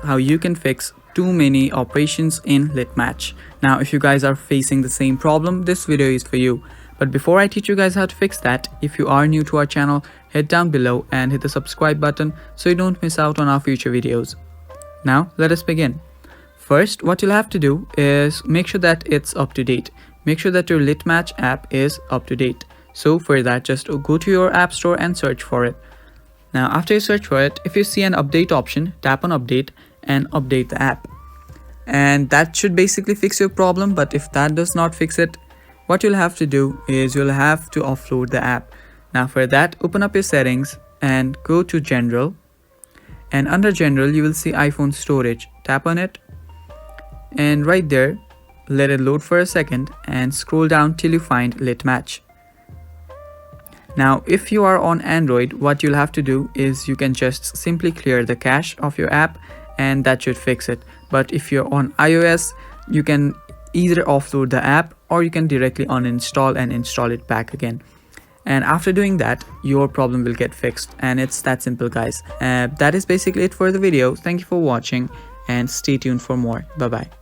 how you can fix too many operations in Litmatch. Now if you guys are facing the same problem, this video is for you. But before I teach you guys how to fix that, if you are new to our channel, head down below and hit the subscribe button so you don't miss out on our future videos. Now let us begin. First, what you'll have to do is make sure that it's up to date. Make sure that your Litmatch app is up to date. So for that, just go to your app store and search for it. Now after you search for it, if you see an update option, tap on update and update the app. And that should basically fix your problem. But if that does not fix it, what you'll have to do is you'll have to offload the app. Now for that, open up your settings and go to general. And under general, you will see iPhone storage. Tap on it. And right there, let it load for a second and scroll down till you find Litmatch. Now if you are on Android, what you'll have to do is you can just simply clear the cache of your app and that should fix it. But if you're on iOS, you can either offload the app or you can directly uninstall and install it back again. And after doing that, your problem will get fixed, and it's that simple, guys. That is basically it for the video. Thank you for watching and stay tuned for more. Bye bye.